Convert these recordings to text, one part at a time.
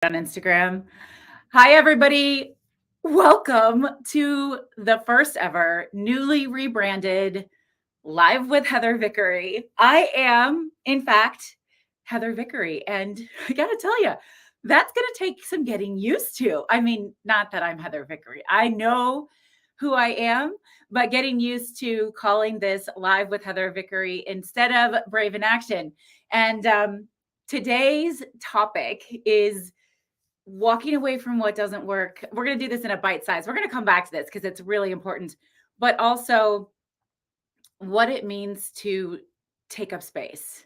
on Instagram. Hi, everybody. Welcome to the first ever newly rebranded Live with Heather Vickery. I am, in fact, Heather Vickery. And I got to tell you, that's going to take some getting used to. I mean, not that I'm Heather Vickery. I know who I am, but getting used to calling this Live with Heather Vickery instead of Brave in Action. And today's topic is walking away from what doesn't work. We're going to do this in a bite size. We're going to come back to this because it's really important, but also what it means to take up space.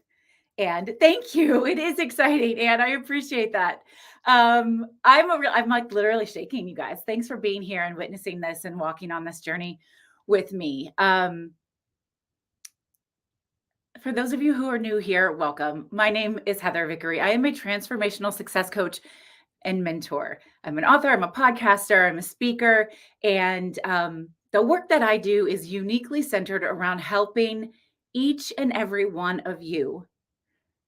And thank you. It is exciting, and I appreciate that. I'm like literally shaking, you guys. Thanks for being here and witnessing this and walking on this journey with me. For those of you who are new here, welcome. My name is Heather Vickery. I am a transformational success coach and mentor. I'm an author, I'm a podcaster, I'm a speaker, and the work that I do is uniquely centered around helping each and every one of you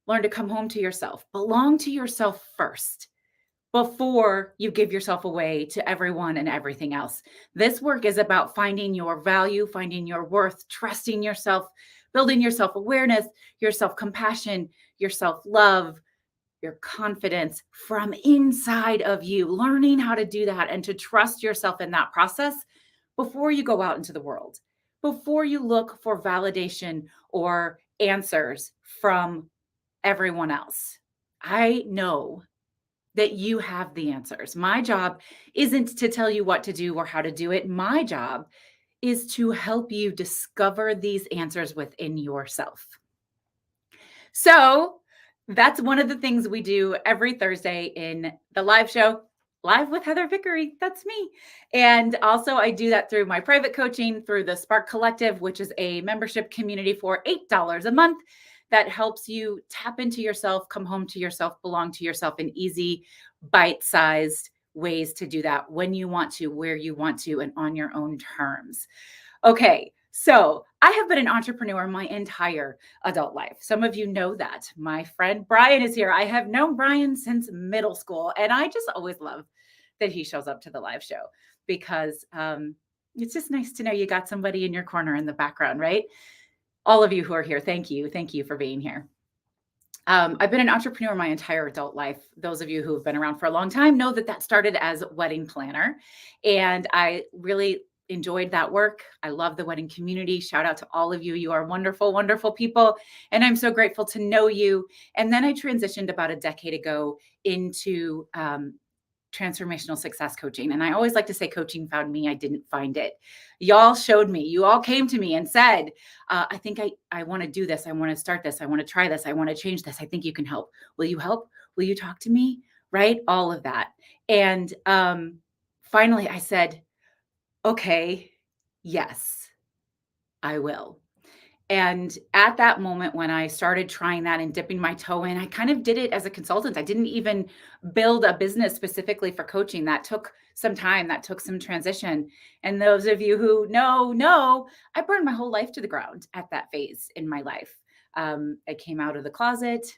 learn to come home to yourself, belong to yourself first before you give yourself away to everyone and everything else. This work is about finding your value, finding your worth, trusting yourself, building your self awareness, your self compassion, your self love, your confidence from inside of you, learning how to do that and to trust yourself in that process before you go out into the world, before you look for validation or answers from everyone else. I know that you have the answers. My job isn't to tell you what to do or how to do it. My job is to help you discover these answers within yourself. So that's one of the things we do every Thursday in the live show, Live with Heather Vickery. That's me. And also, I do that through my private coaching, through the Spark Collective, which is a membership community for $8 a month that helps you tap into yourself, come home to yourself, belong to yourself in easy, bite sized ways to do that when you want to, where you want to, and on your own terms. Okay, so I have been an entrepreneur my entire adult life. Some of you know that. My friend Brian is here. I have known Brian since middle school, and I just always love that he shows up to the live show because it's just nice to know you got somebody in your corner in the background, right? All of you who are here, thank you. Thank you for being here. I've been an entrepreneur my entire adult life. Those of you who have been around for a long time know that started as wedding planner. And I really enjoyed that work. I love the wedding community. Shout out to all of you. You are wonderful, wonderful people. And I'm so grateful to know you. And then I transitioned about a decade ago into transformational success coaching. And I always like to say coaching found me. I didn't find it. Y'all showed me. You all came to me and said, I think I want to do this. I want to start this. I want to try this. I want to change this. I think you can help. Will you help? Will you talk to me? Right? All of that. And finally, I said, okay, yes, I will. And at that moment, when I started trying that and dipping my toe in, I kind of did it as a consultant. I didn't even build a business specifically for coaching. That took some time, that took some transition. And those of you who know, I burned my whole life to the ground at that phase in my life. I came out of the closet.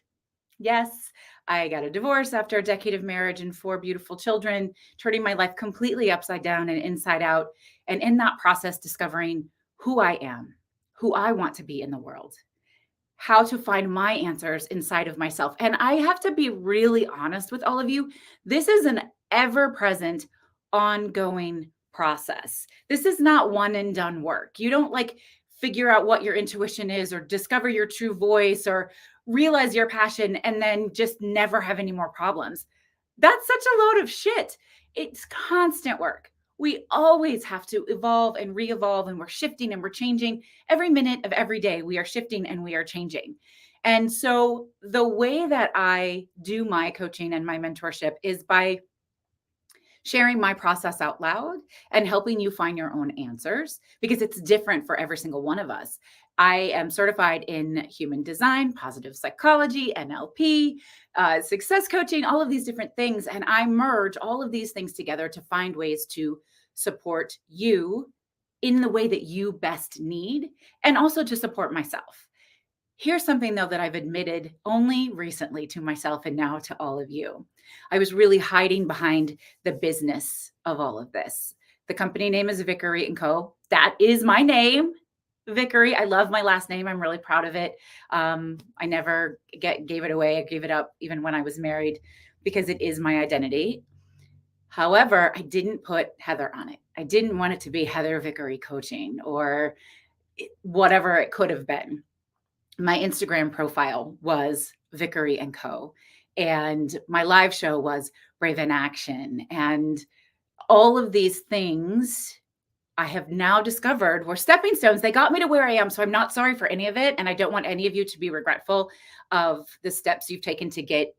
Yes, I got a divorce after a decade of marriage and 4 beautiful children, turning my life completely upside down and inside out. And in that process, discovering who I am, who I want to be in the world, how to find my answers inside of myself. And I have to be really honest with all of you. This is an ever present, ongoing process. This is not one and done work. You don't like figure out what your intuition is or discover your true voice or realize your passion and then just never have any more problems. That's such a load of shit. It's constant work. We always have to evolve and re-evolve, and we're shifting and we're changing every minute of every day. We are shifting and we are changing. And so the way that I do my coaching and my mentorship is by sharing my process out loud and helping you find your own answers because it's different for every single one of us. I am certified in human design, positive psychology, NLP, success coaching, all of these different things. And I merge all of these things together to find ways to support you in the way that you best need and also to support myself. Here's something though that I've admitted only recently to myself and now to all of you. I was really hiding behind the business of all of this. The company name is Vickery and Co. That is my name, Vickery. I love my last name. I'm really proud of it. I never gave it away. I gave it up even when I was married because it is my identity. However, I didn't put Heather on it. I didn't want it to be Heather Vickery Coaching or whatever it could have been. My Instagram profile was Vickery and Co. And my live show was Brave in Action. And all of these things I have now discovered were stepping stones. They got me to where I am. So I'm not sorry for any of it. And I don't want any of you to be regretful of the steps you've taken to get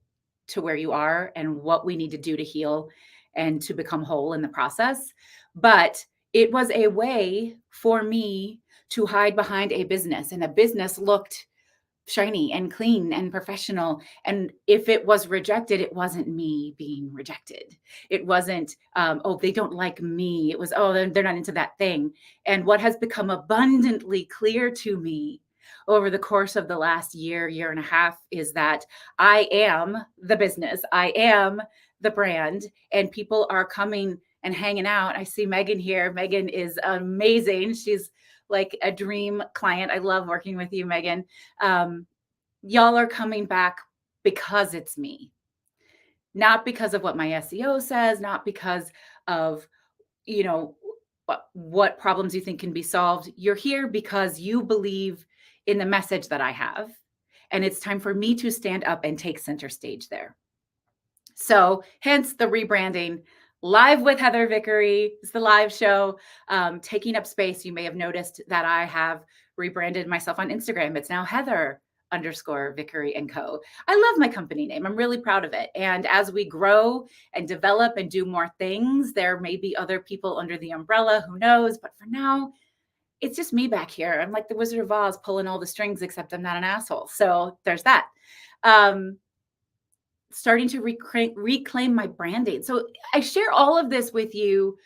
to where you are and what we need to do to heal and to become whole in the process. But it was a way for me to hide behind a business, and a business looked shiny and clean and professional. And if it was rejected, it wasn't me being rejected. It wasn't, oh, they don't like me. It was, oh, they're not into that thing. And what has become abundantly clear to me over the course of the last year and a half is that I am the business. I am the brand, and people are coming and hanging out. I see Megan here. Megan is amazing. She's like a dream client. I love working with you, Megan. Y'all are coming back because it's me, not because of what my SEO says, not because of, you know, what problems you think can be solved. You're here because you believe in the message that I have. And it's time for me to stand up and take center stage there. So hence the rebranding. Live with Heather Vickery is the live show, taking up space. You may have noticed that I have rebranded myself on Instagram. It's now Heather_Vickery and Co. I love my company name. I'm really proud of it. And as we grow and develop and do more things, there may be other people under the umbrella, who knows? But for now, it's just me back here. I'm like the Wizard of Oz pulling all the strings, except I'm not an asshole. So there's that. Starting to reclaim my branding. So I share all of this with you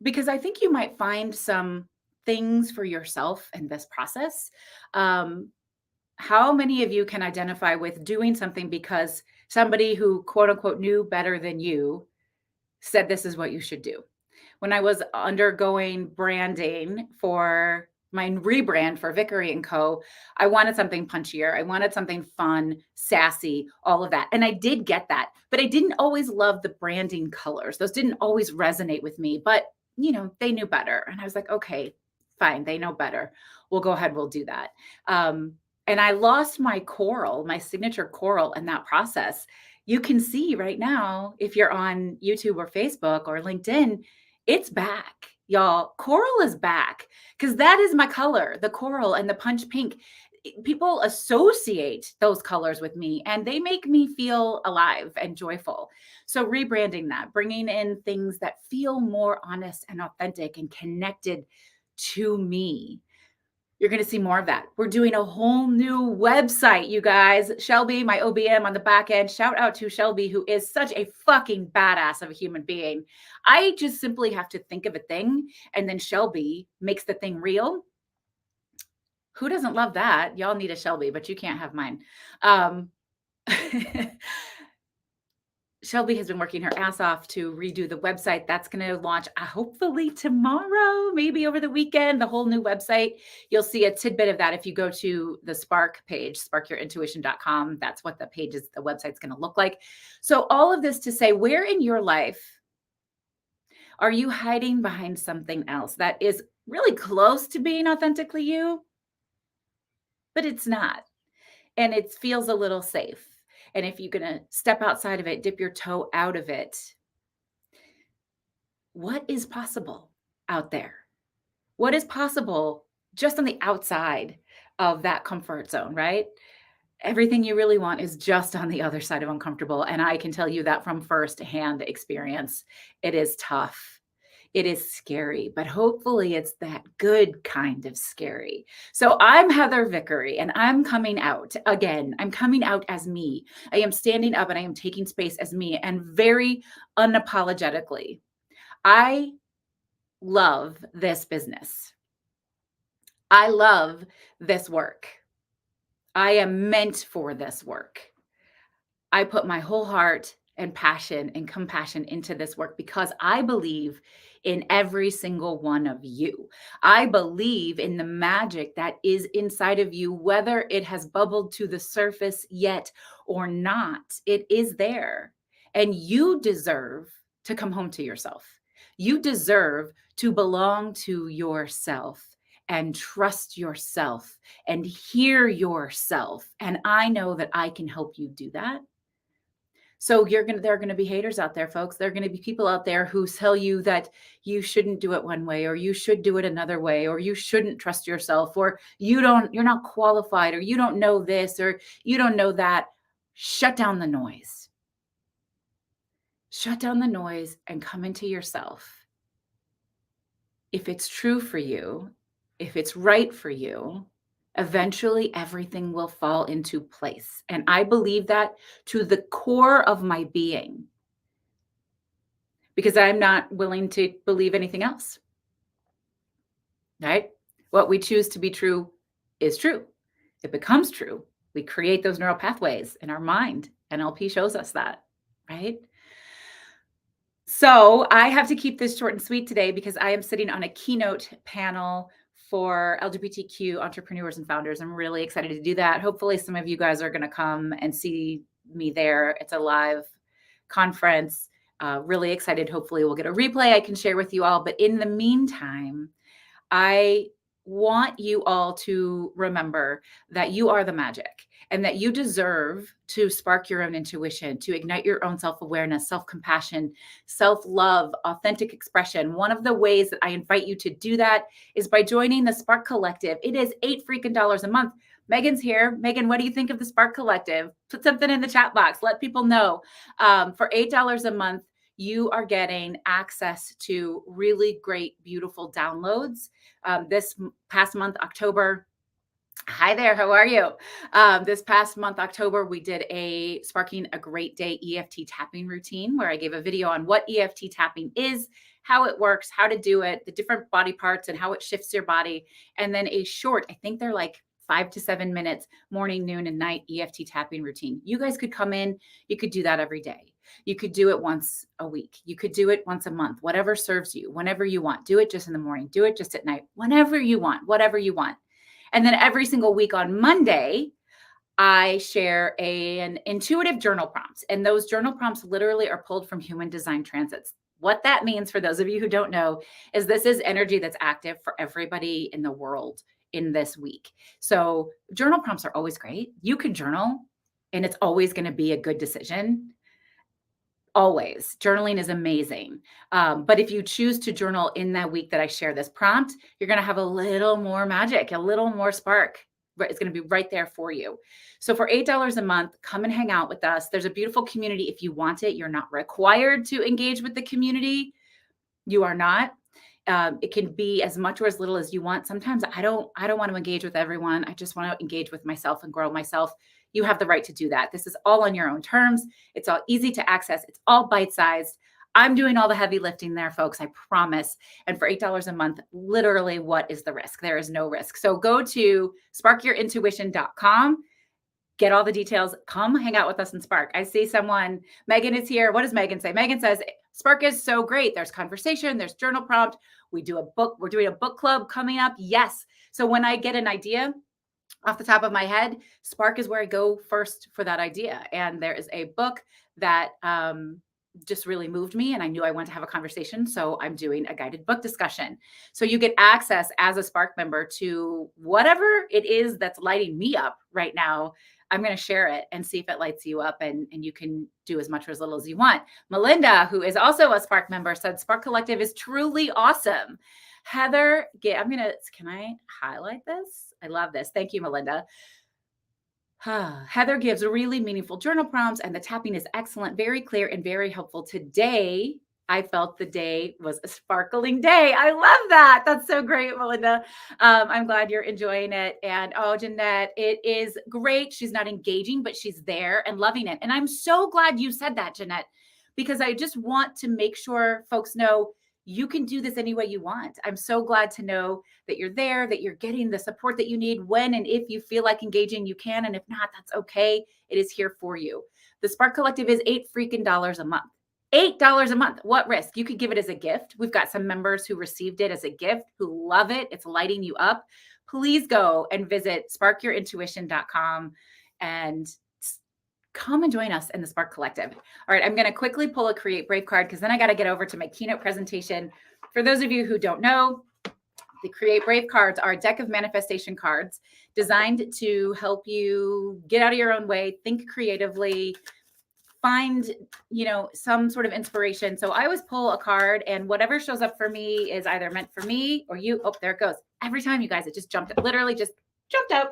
because I think you might find some things for yourself in this process. How many of you can identify with doing something because somebody who quote unquote knew better than you said this is what you should do? When I was undergoing branding for my rebrand for Vickery and Co., I wanted something punchier. I wanted something fun, sassy, all of that. And I did get that, but I didn't always love the branding colors. Those didn't always resonate with me, but you know, they knew better. And I was like, okay, fine. They know better. We'll go ahead. We'll do that. And I lost my coral, my signature coral in that process. You can see right now, if you're on YouTube or Facebook or LinkedIn, it's back, y'all. Coral is back because that is my color, the coral and the punch pink. People associate those colors with me and they make me feel alive and joyful. So rebranding that, bringing in things that feel more honest and authentic and connected to me. You're going to see more of that. We're doing a whole new website, you guys. Shelby, my OBM on the back end. Shout out to Shelby, who is such a fucking badass of a human being. I just simply have to think of a thing, and then Shelby makes the thing real. Who doesn't love that? Y'all need a Shelby, but you can't have mine. Shelby has been working her ass off to redo the website. That's going to launch hopefully tomorrow, maybe over the weekend, the whole new website. You'll see a tidbit of that if you go to the Spark page, sparkyourintuition.com. That's what the website's going to look like. So all of this to say, where in your life are you hiding behind something else that is really close to being authentically you, but it's not, and it feels a little safe? And if you're going to step outside of it, dip your toe out of it, what is possible out there? What is possible just on the outside of that comfort zone, right? Everything you really want is just on the other side of uncomfortable. And I can tell you that from firsthand experience. It is tough. It is scary, but hopefully it's that good kind of scary. So I'm Heather Vickery and I'm coming out again. I'm coming out as me. I am standing up and I am taking space as me, and very unapologetically. I love this business. I love this work. I am meant for this work. I put my whole heart and passion and compassion into this work because I believe in every single one of you. I believe in the magic that is inside of you, whether it has bubbled to the surface yet or not. It is there. And you deserve to come home to yourself. You deserve to belong to yourself and trust yourself and hear yourself. And I know that I can help you do that. So there are gonna be haters out there, folks. There are gonna be people out there who tell you that you shouldn't do it one way, or you should do it another way, or you shouldn't trust yourself, or you're not qualified, or you don't know this, or you don't know that. Shut down the noise. Shut down the noise and come into yourself. If it's true for you, if it's right for you, eventually everything will fall into place. And I believe that to the core of my being, because I'm not willing to believe anything else, right? What we choose to be true is true. It becomes true. We create those neural pathways in our mind. NLP shows us that, right? So I have to keep this short and sweet today because I am sitting on a keynote panel for LGBTQ entrepreneurs and founders. I'm really excited to do that. Hopefully some of you guys are going to come and see me there. It's a live conference. Really excited. Hopefully we'll get a replay I can share with you all. But in the meantime, I want you all to remember that you are the magic and that you deserve to spark your own intuition, to ignite your own self-awareness, self-compassion, self-love, authentic expression. One of the ways that I invite you to do that is by joining the Spark Collective. It is $8 freaking a month. Megan's here. Megan, what do you think of the Spark Collective? Put something in the chat box. Let people know. For $8 a month, you are getting access to really great, beautiful downloads. This past month, October, hi there, how are you? This past month, October, we did a Sparking a Great Day EFT tapping routine where I gave a video on what EFT tapping is, how it works, how to do it, the different body parts and how it shifts your body. And then a short, I think they're like 5 to 7 minutes, morning, noon, and night EFT tapping routine. You guys could come in, you could do that every day. You could do it once a week. You could do it once a month, whatever serves you, whenever you want. Do it just in the morning, do it just at night, whenever you want, whatever you want. And then every single week on Monday, I share an intuitive journal prompts. And those journal prompts literally are pulled from human design transits. What that means, for those of you who don't know, is this is energy that's active for everybody in the world in this week. So journal prompts are always great. You could journal and it's always going to be a good decision. Always. Journaling is amazing. But if you choose to journal in that week that I share this prompt, you're going to have a little more magic, a little more spark. It's going to be right there for you. So for $8 a month, come and hang out with us. There's a beautiful community. If you want it, you're not required to engage with the community. You are not. It can be as much or as little as you want. Sometimes I don't want to engage with everyone. I just want to engage with myself and grow myself. You have the right to do that. This is all on your own terms. It's all easy to access. It's all bite-sized. I'm doing all the heavy lifting there, folks, I promise. And for $8 a month, literally, what is the risk? There is no risk. So go to sparkyourintuition.com. Get all the details. Come hang out with us in Spark. I see someone, Megan is here. What does Megan say? Megan says, Spark is so great. There's conversation, there's journal prompt. We do a book. We're doing a book club coming up. Yes. So when I get an idea off the top of my head, Spark is where I go first for that idea. And there is a book that just really moved me and I knew I wanted to have a conversation. So I'm doing a guided book discussion. So you get access as a Spark member to whatever it is that's lighting me up right now. I'm going to share it and see if it lights you up and you can do as much or as little as you want. Melinda, who is also a Spark member, said Spark Collective is truly awesome. Heather, can I highlight this? I love this. Thank you, Melinda. Heather gives really meaningful journal prompts and the tapping is excellent, very clear and very helpful. Today, I felt the day was a sparkling day. I love that. That's so great, Melinda. I'm glad you're enjoying it. And oh, Jeanette, it is great. She's not engaging, but she's there and loving it. And I'm so glad you said that, Jeanette, because I just want to make sure folks know you can do this any way you want. I'm so glad to know that you're there, that you're getting the support that you need when and if you feel like engaging, you can. And if not, that's okay. It is here for you. The Spark Collective is $8 a month. $8 a month. What risk? You could give it as a gift. We've got some members who received it as a gift who love it. It's lighting you up. Please go and visit sparkyourintuition.com and come and join us in the Spark Collective. All right, I'm going to quickly pull a Create Brave card because then I got to get over to my keynote presentation. For those of you who don't know, the Create Brave cards are a deck of manifestation cards designed to help you get out of your own way, think creatively, find, some sort of inspiration. So I always pull a card and whatever shows up for me is either meant for me or you. Oh, there it goes. Every time, you guys, it just jumped, literally just jumped out.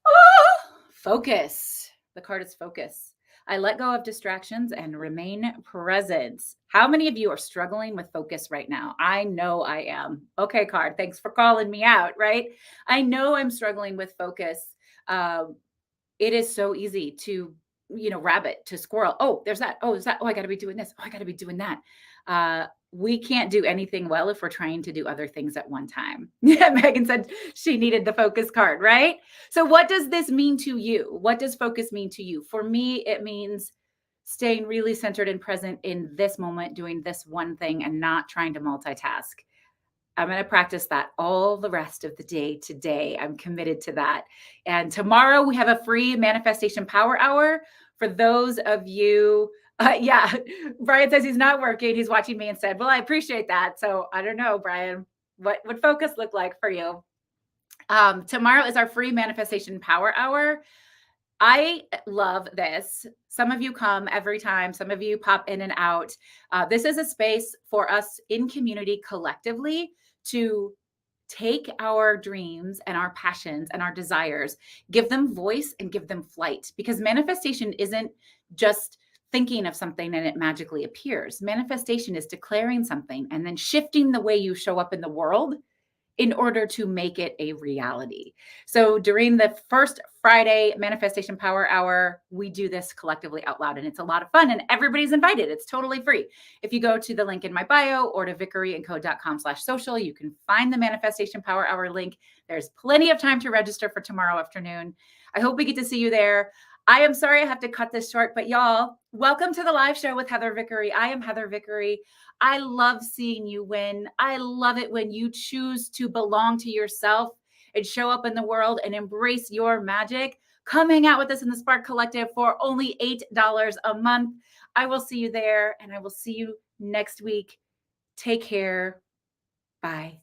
Oh, focus. The card is focus. I let go of distractions and remain present. How many of you are struggling with focus right now? I know I am. Okay, card. Thanks for calling me out, right? I know I'm struggling with focus. It is so easy to, rabbit, to squirrel. Oh, there's that. Oh, is that? Oh, I got to be doing this. Oh, I got to be doing that. We can't do anything well if we're trying to do other things at one time. Yeah, Megan said she needed the focus card, right? So what does this mean to you? What does focus mean to you? For me, it means staying really centered and present in this moment, doing this one thing and not trying to multitask. I'm going to practice that all the rest of the day today. I'm committed to that. And tomorrow we have a free manifestation power hour for those of you. Yeah, Brian says he's not working. He's watching me instead. Well, I appreciate that. So I don't know, Brian, what would focus look like for you? Tomorrow is our free manifestation power hour. I love this. Some of you come every time. Some of you pop in and out. This is a space for us in community collectively to take our dreams and our passions and our desires, give them voice and give them flight, because manifestation isn't just thinking of something and it magically appears. Manifestation is declaring something and then shifting the way you show up in the world in order to make it a reality. So during the first Friday manifestation power hour, we do this collectively out loud and it's a lot of fun and everybody's invited. It's totally free. If you go to the link in my bio or to vickeryandco.com/social, you can find the manifestation power hour link. There's plenty of time to register for tomorrow afternoon. I hope we get to see you there. I am sorry I have to cut this short, but y'all, welcome to the live show with Heather Vickery. I am Heather Vickery. I love seeing you win. I love it when you choose to belong to yourself and show up in the world and embrace your magic. Come hang out with us in the Spark Collective for only $8 a month. I will see you there and I will see you next week. Take care. Bye.